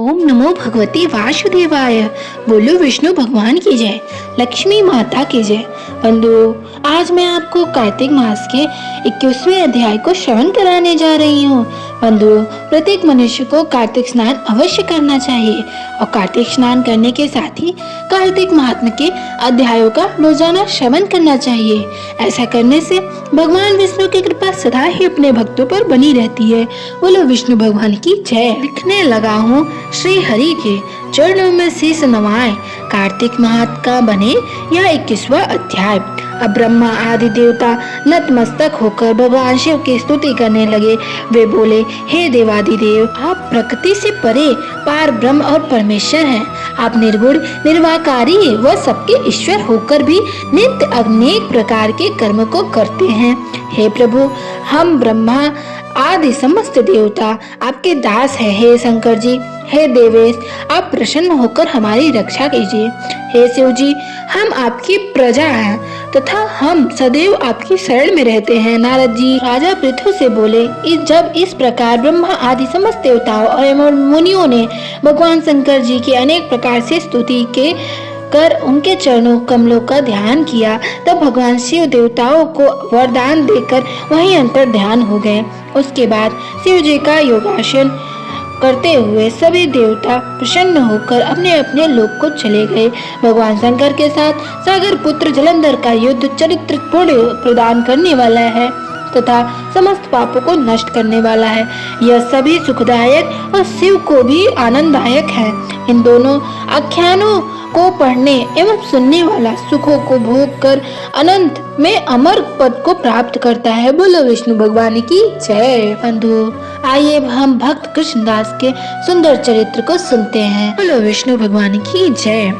ओम नमो भगवते वासुदेवाय। बोलो विष्णु भगवान की जय, लक्ष्मी माता की जय। बंधुओं, आज मैं आपको कार्तिक मास के 21वें अध्याय को श्रवण कराने जा रही हूँ। बंधुओं, प्रत्येक मनुष्य को कार्तिक स्नान अवश्य करना चाहिए और कार्तिक स्नान करने के साथ ही कार्तिक महात्म्य के अध्यायों का रोजाना श्रवण करना चाहिए। ऐसा करने से भगवान विष्णु की कृपा सदा ही अपने भक्तों पर बनी रहती है। बोलो विष्णु भगवान की जय। लिखने लगा हूँ श्री हरि के चरणों में शीश नवाए, कार्तिक माह का बने यह 21वां अध्याय। अब ब्रह्मा आदि देवता नतमस्तक होकर भगवान शिव की स्तुति करने लगे। वे बोले, हे देवादिदेव, आप प्रकृति से परे पार ब्रह्म और परमेश्वर हैं। आप निर्गुण निर्वाकारी व सबके ईश्वर होकर भी नित्य अनेक प्रकार के कर्म को करते हैं। हे प्रभु, हम ब्रह्मा आदि समस्त देवता आपके दास हैं। हे शंकर जी, हे देवेश, आप प्रसन्न होकर हमारी रक्षा कीजिए। हे शिव जी, हम आपकी प्रजा हैं तथा हम सदैव आपकी शरण में रहते हैं। नारद जी राजा पृथु से बोले, जब इस प्रकार ब्रह्मा आदि समस्त देवताओं और मुनियों ने भगवान शंकर जी की अनेक प्रकार से स्तुति के कर उनके चरणों कमलों का ध्यान किया, तब भगवान शिव देवताओं को वरदान देकर वहीं अंतर ध्यान हो गए। उसके बाद शिव जी का योगासन करते हुए सभी देवता प्रसन्न होकर अपने अपने लोक को चले गए। भगवान शंकर के साथ सागर पुत्र जलंधर का युद्ध चरित्र पुण्य प्रदान करने वाला है तथा समस्त पापों को नष्ट करने वाला है। यह सभी सुखदायक और शिव को भी आनंददायक है। इन दोनों आख्यानों को पढ़ने एवं सुनने वाला सुखों को भोग कर अनंत में अमर पद को प्राप्त करता है। बोलो विष्णु भगवान की जय। बंधु, आइए हम भक्त कृष्णदास के सुंदर चरित्र को सुनते हैं। बोलो विष्णु भगवान की जय।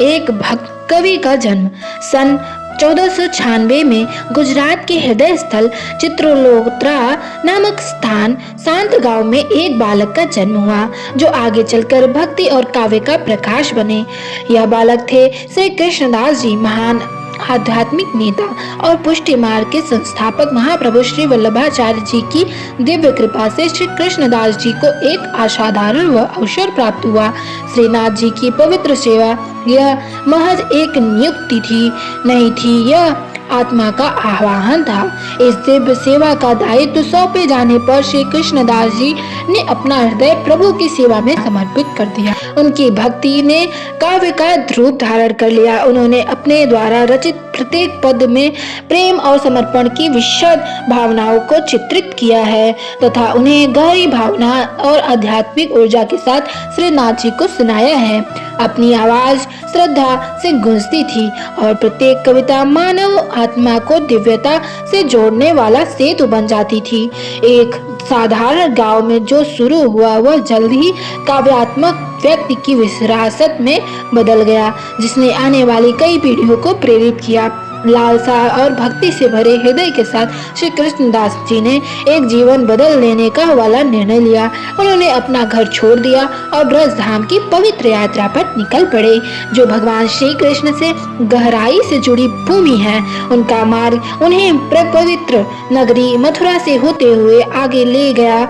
एक भक्त कवि का जन्म सन 1496 में गुजरात के हृदय स्थल चित्रोलोत्रा नामक स्थान शांत गांव में एक बालक का जन्म हुआ, जो आगे चलकर भक्ति और काव्य का प्रकाश बने। यह बालक थे श्री कृष्णदास जी, महान आध्यात्मिक नेता और पुष्टि मार्ग के संस्थापक। महाप्रभु श्री वल्लभाचार्य जी की दिव्य कृपा से श्री कृष्णदास जी को एक असाधारण अवसर प्राप्त हुआ। श्रीनाथ जी की पवित्र सेवा यह महज एक नियुक्ति थी नहीं थी, यह आत्मा का आह्वान था। इस दिव्य सेवा का दायित्व सौंपे जाने पर श्री कृष्णदास जी ने अपना हृदय प्रभु की सेवा में समर्पित कर दिया। उनकी भक्ति ने काव्य का रूप धारण कर लिया। उन्होंने अपने द्वारा रचित प्रत्येक पद में प्रेम और समर्पण की विशद भावनाओं को चित्रित किया है तथा उन्हें गहरी भावना और आध्यात्मिक ऊर्जा के साथ श्रीनाथ जी को सुनाया है। अपनी आवाज श्रद्धा से गूंजती थी और प्रत्येक कविता मानव आत्मा को दिव्यता से जोड़ने वाला सेतु बन जाती थी। एक साधारण गांव में जो शुरू हुआ वह जल्द ही काव्यात्मक व्यक्ति की विरासत में बदल गया, जिसने आने वाली कई पीढ़ियों को प्रेरित किया। लालसा और भक्ति से भरे हृदय के साथ श्री कृष्णदास जी ने एक जीवन बदल लेने का वाला निर्णय लिया। उन्होंने अपना घर छोड़ दिया और ब्रज धाम की पवित्र यात्रा पर निकल पड़े, जो भगवान श्री कृष्ण से गहराई से जुड़ी भूमि है। उनका मार्ग उन्हें पवित्र नगरी मथुरा से होते हुए आगे ले गया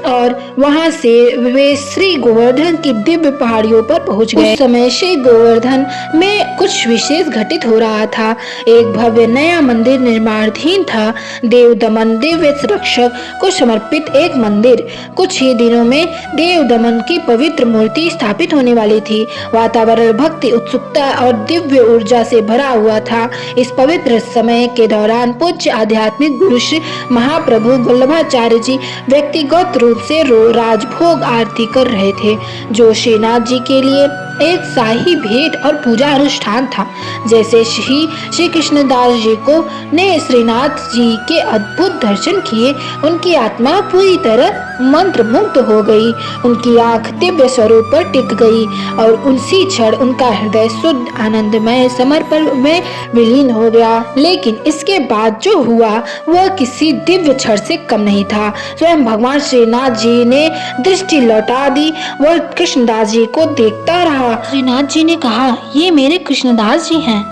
और वहां से वे श्री गोवर्धन की दिव्य पहाड़ियों पर पहुंच गए। उस समय श्री गोवर्धन में कुछ विशेष घटित हो रहा था। एक भव्य नया मंदिर निर्माणाधीन था। देव दमन दिव्य रक्षक को समर्पित एक मंदिर। कुछ ही दिनों में देव दमन की पवित्र मूर्ति स्थापित होने वाली थी। वातावरण भक्ति, उत्सुकता और दिव्य ऊर्जा से भरा हुआ था। इस पवित्र समय के दौरान पूज्य आध्यात्मिक गुरु श्री महाप्रभु वल्लभाचार्य जी व्यक्तिगत रूप से राजभोग आरती कर रहे थे, जो श्रीनाथ जी के लिए एक शाही भेंट और पूजा अनुष्ठान था। जैसे श्री कृष्णदास जी को ने श्रीनाथ जी के अद्भुत दर्शन किए, उनकी आत्मा पूरी तरह मंत्र मुग्ध हो गई। उनकी आंख दिव्य स्वरूप पर टिक गई और उसी क्षण उनका हृदय शुद्ध आनंदमय समर्पण में विलीन हो गया। लेकिन इसके बाद जो हुआ वह किसी दिव्य क्षण से कम नहीं था। स्वयं भगवान श्रीनाथ जी ने दृष्टि लौटा दी। वह कृष्णदास जी को देखता रहा। श्रीनाथ जी ने कहा, ये मेरे कृष्णदास जी हैं।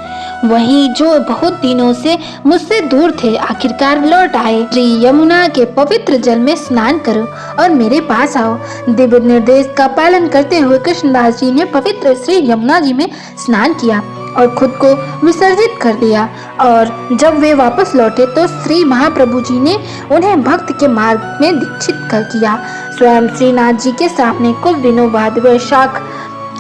वही जो बहुत दिनों से मुझसे दूर थे आखिरकार लौट आए। श्री यमुना के पवित्र जल में स्नान करो और मेरे पास आओ। दिव्य निर्देश का पालन करते हुए कृष्णदास जी ने पवित्र श्री यमुना जी में स्नान किया और खुद को विसर्जित कर दिया। और जब वे वापस लौटे तो श्री महाप्रभु जी ने उन्हें भक्त के मार्ग में दीक्षित कर किया। स्वयं श्रीनाथ जी के सामने कुछ दिनों बाद वैशाख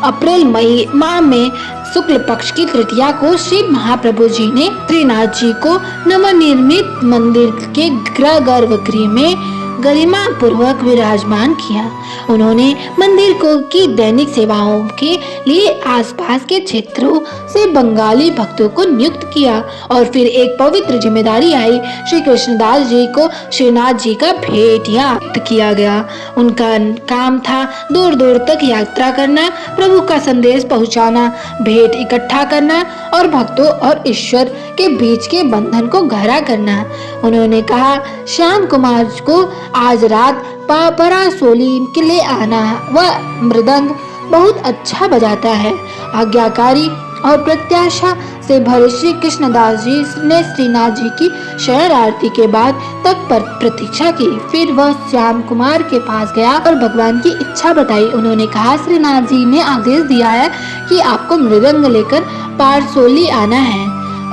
अप्रैल मई माह में शुक्ल पक्ष की तृतीया को श्री महाप्रभु जी ने श्रीनाथ जी को नवनिर्मित मंदिर के गर्भगृह में गरिमा पूर्वक विराजमान किया। उन्होंने मंदिर को की दैनिक सेवाओं के लिए आसपास के क्षेत्रों से बंगाली भक्तों को नियुक्त किया और फिर एक पवित्र जिम्मेदारी आई। श्री कृष्णदास जी को श्रीनाथ जी का भेंटिया किया गया। उनका काम था दूर दूर तक यात्रा करना, प्रभु का संदेश पहुंचाना, भेंट इकट्ठा करना और भक्तों और ईश्वर के बीच के बंधन को गहरा करना। उन्होंने कहा, श्याम कुमार को आज रात परासोली के लिए आना। वह मृदंग बहुत अच्छा बजाता है। आज्ञाकारी और प्रत्याशा से भरे श्री कृष्णदास जी ने श्रीनाथ जी की शरण आरती के बाद तक पर प्रतीक्षा की। फिर वह श्याम कुमार के पास गया और भगवान की इच्छा बताई। उन्होंने कहा, श्रीनाथ जी ने आदेश दिया है कि आपको मृदंग लेकर पारसोली आना है।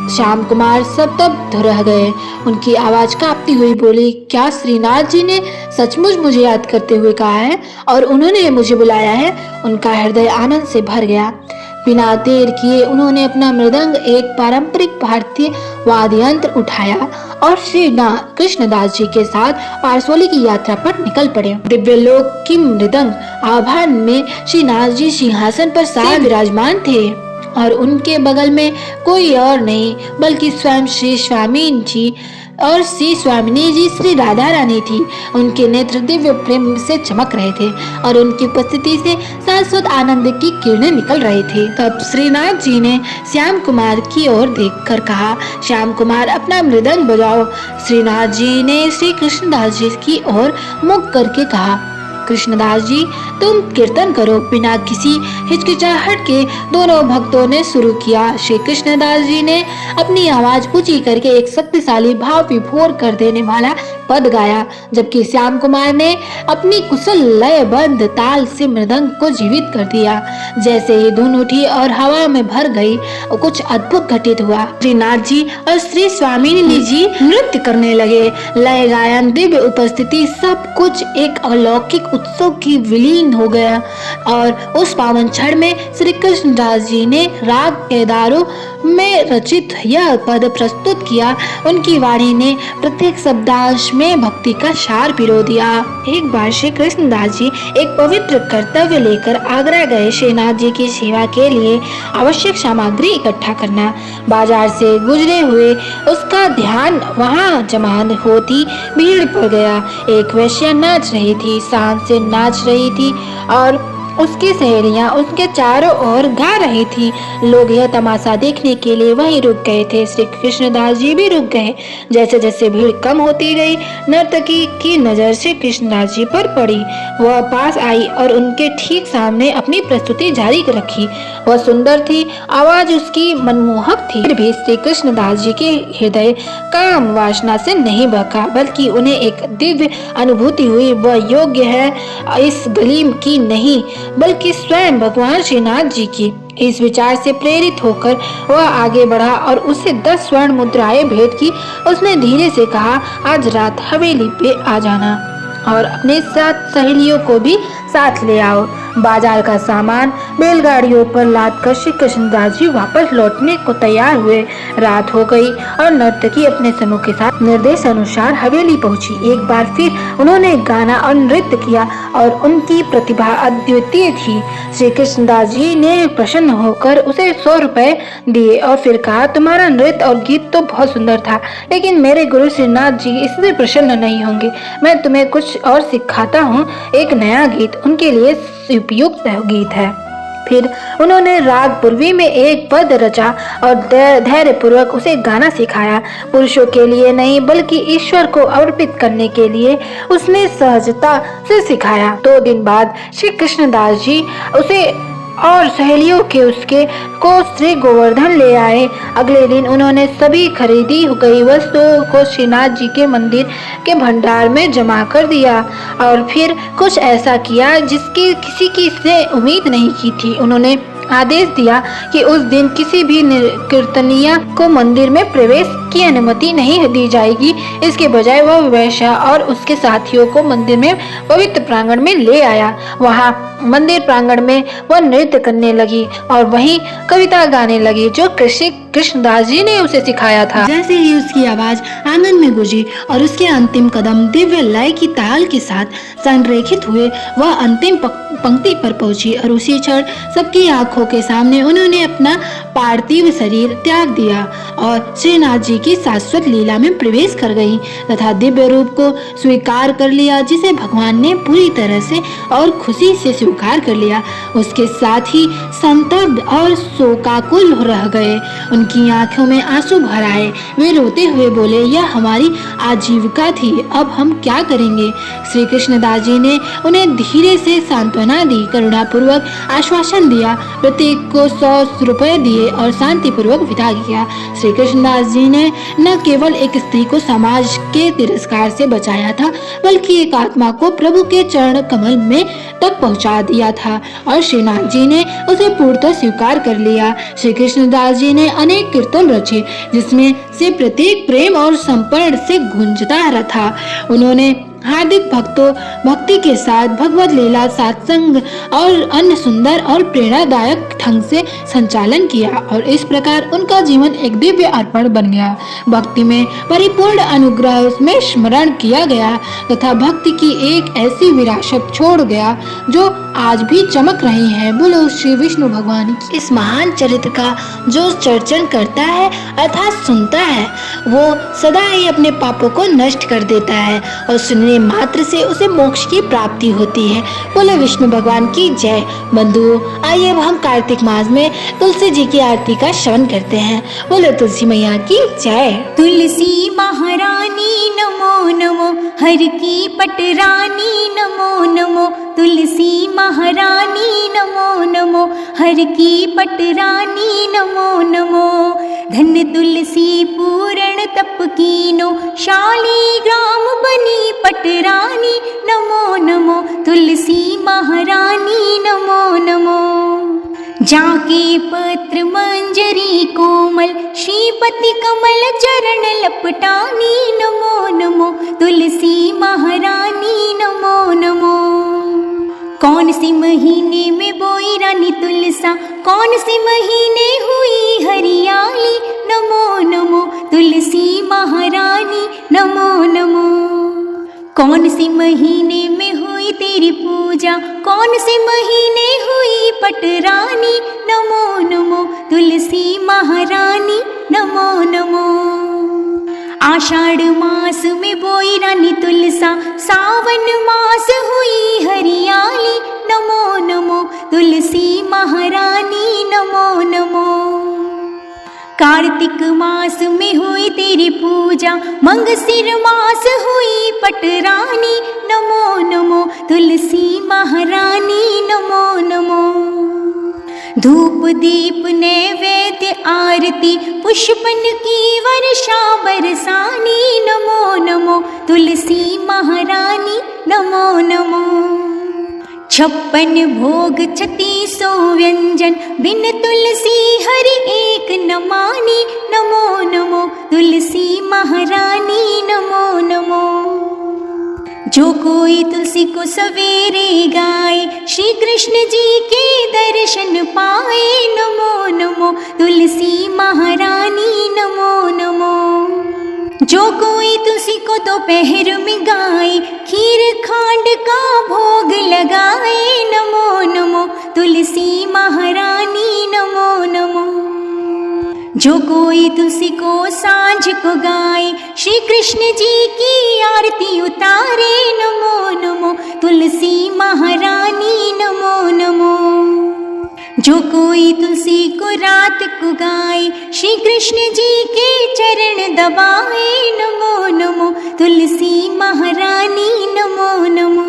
श्याम कुमार स्तब्ध रह गए। उनकी आवाज कांपती हुई बोली, क्या श्रीनाथ जी ने सचमुच मुझे याद करते हुए कहा है और उन्होंने मुझे बुलाया है? उनका हृदय आनंद से भर गया। बिना देर किए उन्होंने अपना मृदंग, एक पारंपरिक भारतीय वाद्य यंत्र, उठाया और श्री कृष्णदास जी के साथ पारसोली की यात्रा पर निकल पड़े। दिव्य लोक की मृदंग आभा में श्रीनाथ जी सिंहासन पर साथ विराजमान थे और उनके बगल में कोई और नहीं बल्कि स्वयं श्री स्वामी जी और श्री स्वामिनी जी श्री राधा रानी थी। उनके नेत्र दिव्य प्रेम से चमक रहे थे और उनकी उपस्थिति से शाश्वत आनंद की किरणें निकल रही थी। तब श्रीनाथ जी ने श्याम कुमार की ओर देखकर कहा, श्याम कुमार अपना मृदंग बजाओ। श्रीनाथ जी ने श्री कृष्णदास जी की ओर मुख करके कहा, कृष्णदास जी तुम कीर्तन करो। बिना किसी हिचकिचाहट के दोनों भक्तों ने शुरू किया। श्री कृष्णदास जी ने अपनी आवाज ऊंची करके एक शक्तिशाली भाव विभोर कर देने वाला पद गाया, जबकि श्याम कुमार ने अपनी कुशल लयबद्ध ताल से मृदंग को जीवित कर दिया। जैसे ही धुन उठी और हवा में भर गई, कुछ अद्भुत घटित हुआ। श्रीनाथ जी और श्री स्वामिनी जी नृत्य करने लगे। लय, गायन, दिव्य उपस्थिति, सब कुछ एक अलौकिक उत्सव की विलीन हो गया। और उस पावन क्षण में श्री कृष्णदास जी ने राग केदारों में रचित यह पद प्रस्तुत किया। उनकी वाणी ने प्रत्येक शब्दांश में भक्ति का सार पिरो दिया। एक बार श्री कृष्णदास जी एक पवित्र कर्तव्य लेकर आगरा गए। श्रीनाथ जी की सेवा के लिए आवश्यक सामग्री इकट्ठा करना। बाजार से गुजरे हुए उसका ध्यान वहाँ जमा होती भीड़ पर गया। एक वेश्या नाच रही थी, शान से नाच रही थी और उसकी सहेलियां उसके चारों ओर गा रही थी। लोग यह तमाशा देखने के लिए वहीं रुक गए थे। श्री कृष्णदास जी भी रुक गए। जैसे जैसे भीड़ कम होती गई, नर्तकी की नजर श्री कृष्णदास जी पर पड़ी। वह पास आई और उनके ठीक सामने अपनी प्रस्तुति जारी रखी। वह सुंदर थी, आवाज उसकी मनमोहक थी। फिर भी श्री कृष्णदास जी के हृदय काम वासना से नहीं बहका, बल्कि उन्हें एक दिव्य अनुभूति हुई। वह योग्य है इस गलीम की नहीं, बल्कि स्वयं भगवान श्रीनाथ जी की। इस विचार से प्रेरित होकर वह आगे बढ़ा और उसे 10 स्वर्ण मुद्राएं भेंट की। उसने धीरे से कहा, आज रात हवेली पे आ जाना और अपने साथ सहेलियों को भी साथ ले आओ। बाजार का सामान बैलगाड़ियों पर लादकर श्री कृष्णदास जी वापस लौटने को तैयार हुए। रात हो गई और नर्तकी अपने समूह के साथ निर्देश अनुसार हवेली पहुंची। एक बार फिर उन्होंने गाना और नृत्य किया और उनकी प्रतिभा अद्वितीय थी। श्री कृष्णदास जी ने प्रसन्न होकर उसे 100 रुपए दिए और फिर कहा, तुम्हारा नृत्य और गीत तो बहुत सुंदर था, लेकिन मेरे गुरु श्रीनाथ जी इससे प्रसन्न नहीं होंगे। मैं तुम्हें कुछ और सिखाता हूँ, एक नया गीत उनके लिए उपयुक्त गीत है। फिर उन्होंने राग पूर्वी में एक पद रचा और धैर्य पूर्वक उसे गाना सिखाया। पुरुषों के लिए नहीं बल्कि ईश्वर को अर्पित करने के लिए उसने सहजता से सिखाया। 2 दिन बाद श्री कृष्णदास जी उसे और सहेलियों के उसके को श्री गोवर्धन ले आए। अगले दिन उन्होंने सभी खरीदी गई वस्तुओं को श्रीनाथ जी के मंदिर के भंडार में जमा कर दिया और फिर कुछ ऐसा किया जिसकी किसी की से उम्मीद नहीं की थी। उन्होंने आदेश दिया कि उस दिन किसी भी कीर्तनिया को मंदिर में प्रवेश की अनुमति नहीं दी जाएगी। इसके बजाय वह वैश्या और उसके साथियों को मंदिर में पवित्र प्रांगण में ले आया। वहाँ मंदिर प्रांगण में वह नृत्य करने लगी और वहीं कविता गाने लगी जो कृष्णदास जी ने उसे सिखाया था। जैसे ही उसकी आवाज आंगन में गूंजी और उसके अंतिम कदम दिव्य लय की ताल के साथ संरेखित हुए, वह अंतिम पंक्ति पर पहुंची और उसी क्षण सबकी आंखों के सामने उन्होंने अपना पार्थिव शरीर त्याग दिया और श्रीनाथ जी की शाश्वत लीला में प्रवेश कर गई तथा दिव्य रूप को स्वीकार कर लिया, जिसे भगवान ने पूरी तरह से और खुशी से स्वीकार कर लिया। उसके साथ ही संतप्त और शोकाकुल रह गए। उनकी आंखों में आंसू भर आए। वे रोते हुए बोले, यह हमारी आजीविका थी, अब हम क्या करेंगे। श्री कृष्णदास जी ने उन्हें धीरे से सांत्वना दी, करुणापूर्वक आश्वासन दिया, प्रत्येक को 100 रुपए दिए और शांतिपूर्वक विदा किया। श्री कृष्णदास जी ने न केवल एक स्त्री को समाज के तिरस्कार से बचाया था, बल्कि एक आत्मा को प्रभु के चरण कमल में तक पहुंचा दिया था और श्रीनाथ जी ने उसे पूर्णतः स्वीकार कर लिया। श्री कृष्णदास जी ने अनेक कीर्तन रचे, जिसमें से प्रत्येक प्रेम और समर्पण से गूंजता था। उन्होंने हार्दिक भक्ति के साथ भगवत लीला सत्संग और अन्य सुंदर और प्रेरणादायक ढंग से संचालन किया और इस प्रकार उनका जीवन एक दिव्य अर्पण बन गया। भक्ति में परिपूर्ण अनुग्रह में स्मरण किया गया तथा भक्ति की एक ऐसी विरासत छोड़ गया जो आज भी चमक रही है। बोलो श्री विष्णु भगवान की। इस महान चरित्र का जो चर्चन करता है अर्थात सुनता है, वो सदा ही अपने पापों को नष्ट कर देता है और सुनने मात्र से उसे मोक्ष की प्राप्ति होती है। बोले विष्णु भगवान की जय। बंधुओं, आइए अब हम कार्तिक मास में तुलसी जी की आरती का श्रवण करते हैं। बोले तुलसी मैया की जय। तुलसी महारानी नमो नमो, हर की पटरानी नमो नमो, तुलसी महारानी नमो नमो, हर की पटरानी नमो नमो। धन्य तुलसी पूर्ण तप कीनो, शालिग्राम बनी पटरानी नमो नमो, तुलसी महारानी नमो नमो। जाके पत्र मंजरी कोमल, श्रीपति कमल चरण लपटानी नमो नमो, तुलसी महारानी नमो नमो। कौन से महीने में बोई रानी तुलसा, कौन से महीने हुई हरियाली नमो नमो, तुलसी महारानी नमो नमो। कौन से महीने में हुई तेरी पूजा, कौन से महीने हुई पटरानी नमो नमो, तुलसी महारानी नमो नमो। आषाढ़ मास में बोई रानी तुलसा, सावन मास हुई हरियाली नमो नमो, तुलसी महारानी नमो नमो। कार्तिक मास में हुई तेरी पूजा, मंगसिर मास हुई पटरानी नमो नमो, तुलसी महारानी नमो नमो। धूप दीप नैवेद्य आरती, पुष्पन की वर्षा बरसानी नमो नमो, तुलसी महारानी नमो नमो। 56 भोग 3600 व्यंजन, बिन तुलसी हरि एक न मानी नमो नमो, तुलसी महारानी नमो नमो। जो कोई तुलसी को सवेरे गाए, श्री कृष्ण जी के दर्शन पाए नमो नमो, तुलसी महारानी नमो नमो। जो कोई तुलसी को दोपहर में गाए, खीर खांड का भोग लगाए नमो नमो, तुलसी महारानी नमो नमो। जो कोई तुलसी को सांझ को गाए, श्री कृष्ण जी की आरती उतारे नमो नमो, तुलसी महारानी नमो नमो। जो कोई तुलसी को रात को गाए, श्री कृष्ण जी के चरण दबाए नमो नमो, तुलसी महारानी नमो नमो।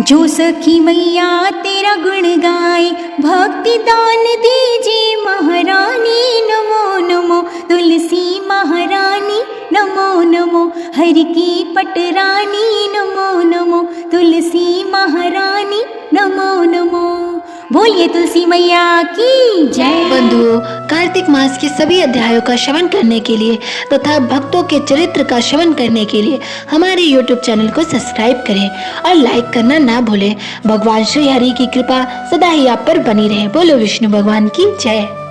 जो सखी मैया तेरा गुण गाए, भक्ति दान दीजिए महारानी, नमो नमो तुलसी महारानी, नमो नमो हरि की पटरानी, नमो नमो तुलसी महारानी, नमो नमो। बोलिए तुलसी मैया की जय। बंधुओं, कार्तिक मास के सभी अध्यायों का श्रवण करने के लिए तथा भक्तों के चरित्र का श्रवण करने के लिए हमारे YouTube चैनल को सब्सक्राइब करें और लाइक करना ना भूलें। भगवान श्री हरि की कृपा सदा ही आप पर बनी रहे। बोलो विष्णु भगवान की जय।